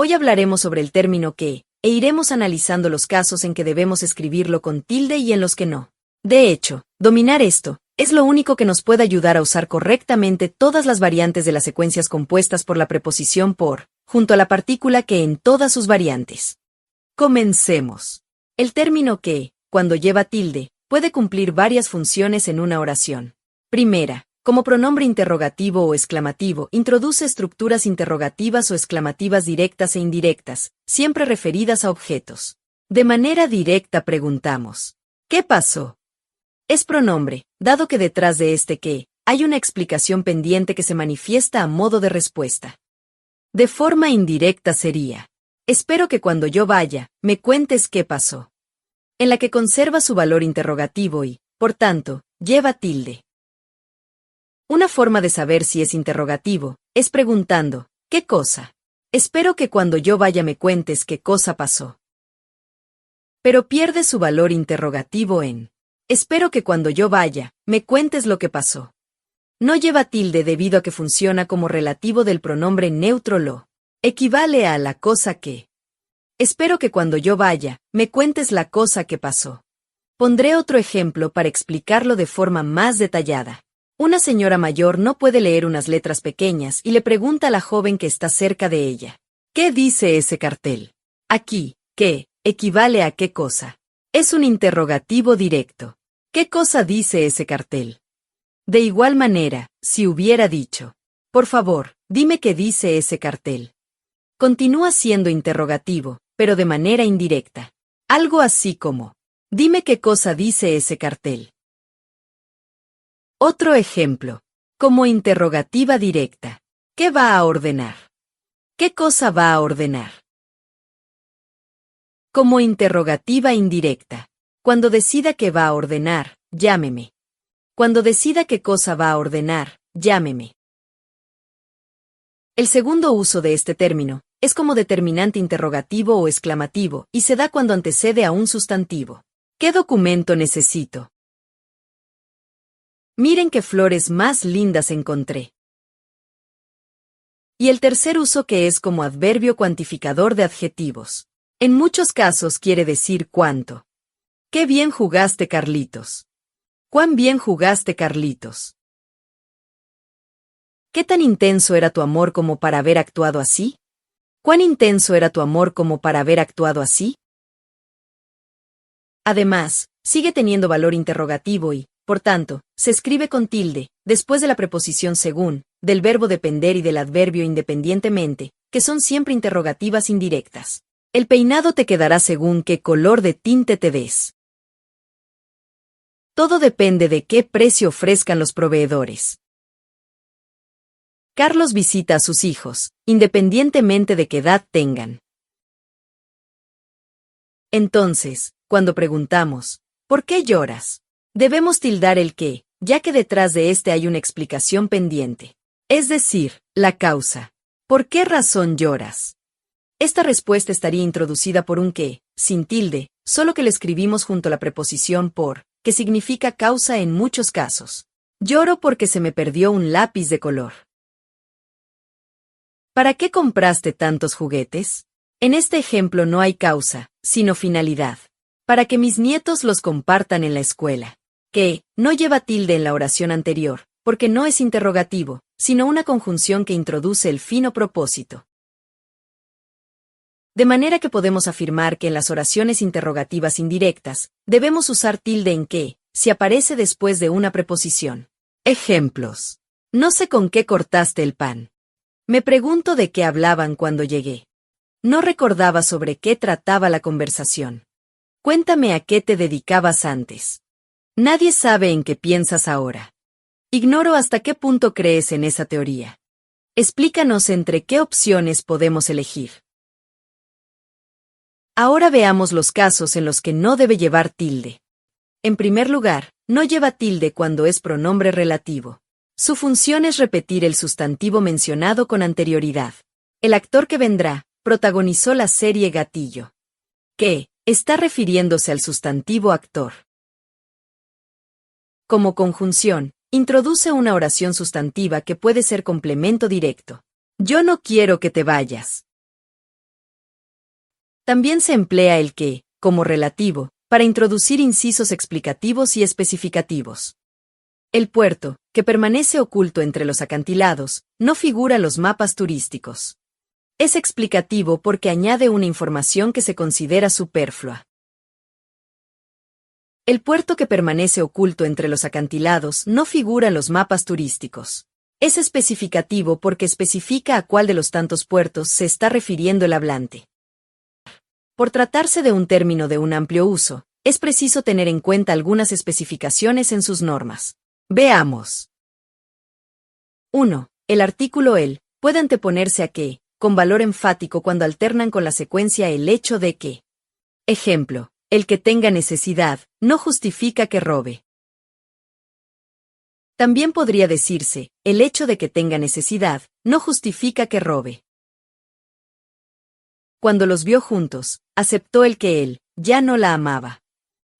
Hoy hablaremos sobre el término que, e iremos analizando los casos en que debemos escribirlo con tilde y en los que no. De hecho, dominar esto es lo único que nos puede ayudar a usar correctamente todas las variantes de las secuencias compuestas por la preposición por, junto a la partícula que en todas sus variantes. Comencemos. El término que, cuando lleva tilde, puede cumplir varias funciones en una oración. Primera, como pronombre interrogativo o exclamativo, introduce estructuras interrogativas o exclamativas directas e indirectas, siempre referidas a objetos. De manera directa preguntamos: ¿qué pasó? Es pronombre, dado que detrás de este qué, hay una explicación pendiente que se manifiesta a modo de respuesta. De forma indirecta sería: espero que cuando yo vaya, me cuentes qué pasó. En la que conserva su valor interrogativo y, por tanto, lleva tilde. Una forma de saber si es interrogativo es preguntando: ¿qué cosa? Espero que cuando yo vaya me cuentes qué cosa pasó. Pero pierde su valor interrogativo en: espero que cuando yo vaya, me cuentes lo que pasó. No lleva tilde debido a que funciona como relativo del pronombre neutro lo. Equivale a la cosa que. Espero que cuando yo vaya, me cuentes la cosa que pasó. Pondré otro ejemplo para explicarlo de forma más detallada. Una señora mayor no puede leer unas letras pequeñas y le pregunta a la joven que está cerca de ella: ¿qué dice ese cartel? Aquí, ¿qué? Equivale a ¿qué cosa? Es un interrogativo directo. ¿Qué cosa dice ese cartel? De igual manera, si hubiera dicho: por favor, dime qué dice ese cartel. Continúa siendo interrogativo, pero de manera indirecta. Algo así como: dime qué cosa dice ese cartel. Otro ejemplo. Como interrogativa directa. ¿Qué va a ordenar? ¿Qué cosa va a ordenar? Como interrogativa indirecta. Cuando decida qué va a ordenar, llámeme. Cuando decida qué cosa va a ordenar, llámeme. El segundo uso de este término es como determinante interrogativo o exclamativo y se da cuando antecede a un sustantivo. ¿Qué documento necesito? Miren qué flores más lindas encontré. Y el tercer uso que es como adverbio cuantificador de adjetivos. En muchos casos quiere decir cuánto. ¡Qué bien jugaste, Carlitos! ¿Cuán bien jugaste, Carlitos? ¿Qué tan intenso era tu amor como para haber actuado así? ¿Cuán intenso era tu amor como para haber actuado así? Además, sigue teniendo valor interrogativo y, por tanto, se escribe con tilde, después de la preposición según, del verbo depender y del adverbio independientemente, que son siempre interrogativas indirectas. El peinado te quedará según qué color de tinte te des. Todo depende de qué precio ofrezcan los proveedores. Carlos visita a sus hijos, independientemente de qué edad tengan. Entonces, cuando preguntamos: ¿por qué lloras?, debemos tildar el qué, ya que detrás de este hay una explicación pendiente. Es decir, la causa. ¿Por qué razón lloras? Esta respuesta estaría introducida por un qué, sin tilde, solo que le escribimos junto a la preposición por, que significa causa en muchos casos. Lloro porque se me perdió un lápiz de color. ¿Para qué compraste tantos juguetes? En este ejemplo no hay causa, sino finalidad. Para que mis nietos los compartan en la escuela. Que no lleva tilde en la oración anterior, porque no es interrogativo, sino una conjunción que introduce el fin o propósito. De manera que podemos afirmar que en las oraciones interrogativas indirectas, debemos usar tilde en que, si aparece después de una preposición. Ejemplos. No sé con qué cortaste el pan. Me pregunto de qué hablaban cuando llegué. No recordaba sobre qué trataba la conversación. Cuéntame a qué te dedicabas antes. Nadie sabe en qué piensas ahora. Ignoro hasta qué punto crees en esa teoría. Explícanos entre qué opciones podemos elegir. Ahora veamos los casos en los que no debe llevar tilde. En primer lugar, no lleva tilde cuando es pronombre relativo. Su función es repetir el sustantivo mencionado con anterioridad. El actor que vendrá protagonizó la serie Gatillo. Que está refiriéndose al sustantivo actor. Como conjunción, introduce una oración sustantiva que puede ser complemento directo. Yo no quiero que te vayas. También se emplea el que, como relativo, para introducir incisos explicativos y especificativos. El puerto, que permanece oculto entre los acantilados, no figura en los mapas turísticos. Es explicativo porque añade una información que se considera superflua. El puerto que permanece oculto entre los acantilados no figura en los mapas turísticos. Es especificativo porque especifica a cuál de los tantos puertos se está refiriendo el hablante. Por tratarse de un término de un amplio uso, es preciso tener en cuenta algunas especificaciones en sus normas. Veamos. 1. El artículo el puede anteponerse a que, con valor enfático cuando alternan con la secuencia el hecho de que. Ejemplo, el que tenga necesidad, no justifica que robe. También podría decirse, el hecho de que tenga necesidad, no justifica que robe. Cuando los vio juntos, aceptó el que él, ya no la amaba.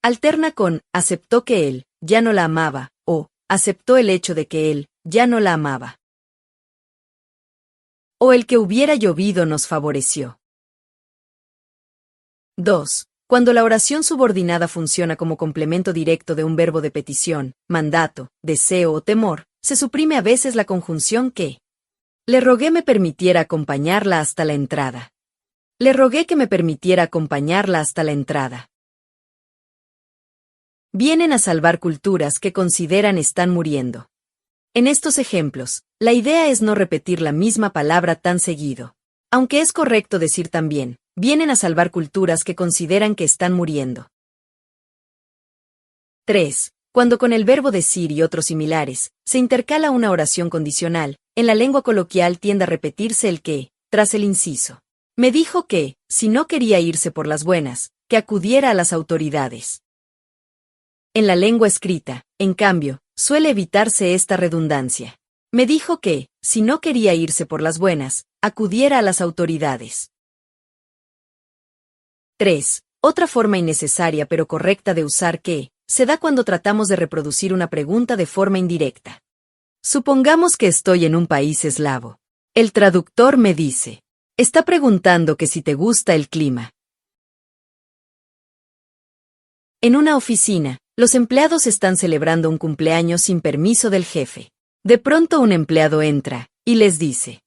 Alterna con, aceptó que él, ya no la amaba, o, aceptó el hecho de que él, ya no la amaba. O el que hubiera llovido nos favoreció. 2. Cuando la oración subordinada funciona como complemento directo de un verbo de petición, mandato, deseo o temor, se suprime a veces la conjunción que. Le rogué me permitiera acompañarla hasta la entrada. Le rogué que me permitiera acompañarla hasta la entrada. Vienen a salvar culturas que consideran están muriendo. En estos ejemplos, la idea es no repetir la misma palabra tan seguido. Aunque es correcto decir también, vienen a salvar culturas que consideran que están muriendo. 3. Cuando con el verbo decir y otros similares, se intercala una oración condicional, en la lengua coloquial tiende a repetirse el que, tras el inciso. Me dijo que, si no quería irse por las buenas, que acudiera a las autoridades. En la lengua escrita, en cambio, suele evitarse esta redundancia. Me dijo que, si no quería irse por las buenas, acudiera a las autoridades. 3. Otra forma innecesaria pero correcta de usar que, se da cuando tratamos de reproducir una pregunta de forma indirecta. Supongamos que estoy en un país eslavo. El traductor me dice, está preguntando que si te gusta el clima. En una oficina, los empleados están celebrando un cumpleaños sin permiso del jefe. De pronto un empleado entra, y les dice.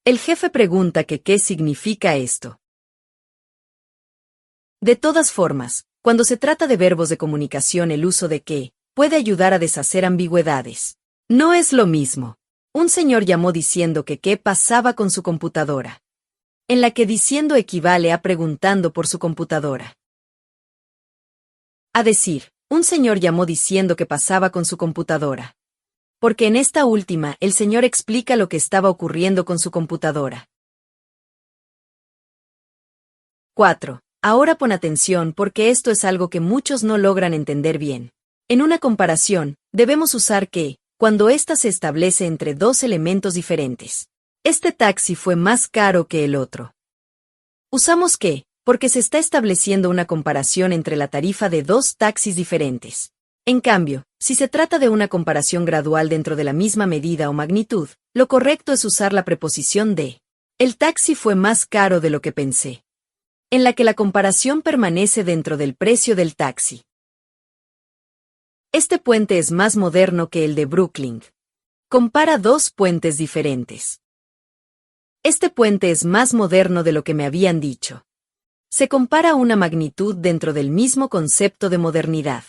El jefe pregunta que qué significa esto. De todas formas, cuando se trata de verbos de comunicación el uso de que, puede ayudar a deshacer ambigüedades. No es lo mismo. Un señor llamó diciendo que qué pasaba con su computadora. En la que diciendo equivale a preguntando por su computadora. A decir, un señor llamó diciendo que pasaba con su computadora. Porque en esta última el señor explica lo que estaba ocurriendo con su computadora. 4. Ahora pon atención porque esto es algo que muchos no logran entender bien. En una comparación, debemos usar que, cuando ésta se establece entre dos elementos diferentes. Este taxi fue más caro que el otro. Usamos que, porque se está estableciendo una comparación entre la tarifa de dos taxis diferentes. En cambio, si se trata de una comparación gradual dentro de la misma medida o magnitud, lo correcto es usar la preposición de. El taxi fue más caro de lo que pensé. En la que la comparación permanece dentro del precio del taxi. Este puente es más moderno que el de Brooklyn. Compara dos puentes diferentes. Este puente es más moderno de lo que me habían dicho. Se compara una magnitud dentro del mismo concepto de modernidad.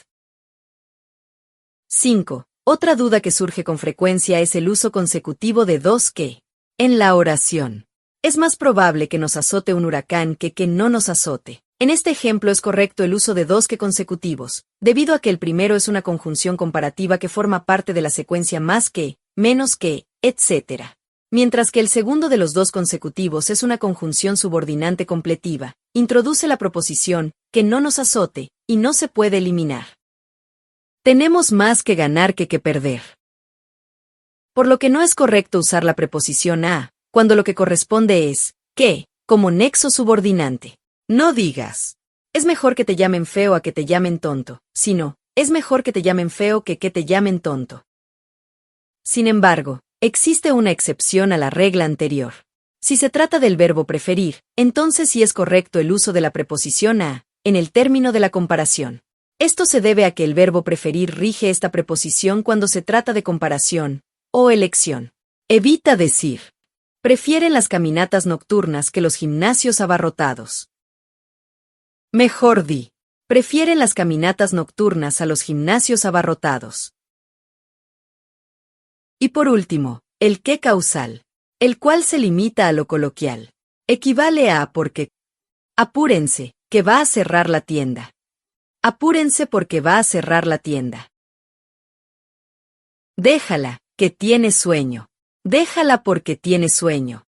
5. Otra duda que surge con frecuencia es el uso consecutivo de dos que. En la oración. Es más probable que nos azote un huracán que no nos azote. En este ejemplo es correcto el uso de dos que consecutivos, debido a que el primero es una conjunción comparativa que forma parte de la secuencia más que, menos que, etc. Mientras que el segundo de los dos consecutivos es una conjunción subordinante completiva, introduce la proposición, que no nos azote, y no se puede eliminar. Tenemos más que ganar que perder. Por lo que no es correcto usar la preposición a, cuando lo que corresponde es, que, como nexo subordinante. No digas, es mejor que te llamen feo a que te llamen tonto, sino, es mejor que te llamen feo que te llamen tonto. Sin embargo, existe una excepción a la regla anterior. Si se trata del verbo preferir, entonces sí es correcto el uso de la preposición a, en el término de la comparación. Esto se debe a que el verbo preferir rige esta preposición cuando se trata de comparación o elección. Evita decir: prefieren las caminatas nocturnas que los gimnasios abarrotados. Mejor di: prefieren las caminatas nocturnas a los gimnasios abarrotados. Y por último, el qué causal, el cual se limita a lo coloquial. Equivale a porque. Apúrense, que va a cerrar la tienda. Apúrense porque va a cerrar la tienda. Déjala, que tiene sueño. Déjala porque tiene sueño.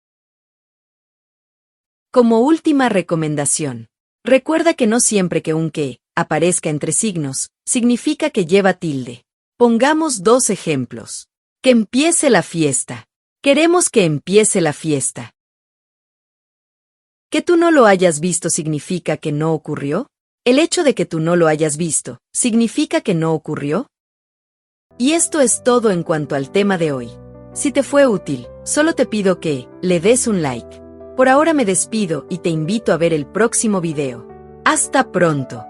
Como última recomendación, recuerda que no siempre que un que aparezca entre signos, significa que lleva tilde. Pongamos 2 ejemplos. Que empiece la fiesta. Queremos que empiece la fiesta. Que tú no lo hayas visto significa que no ocurrió. El hecho de que tú no lo hayas visto, ¿significa que no ocurrió? Y esto es todo en cuanto al tema de hoy. Si te fue útil, solo te pido que le des un like. Por ahora me despido y te invito a ver el próximo video. ¡Hasta pronto!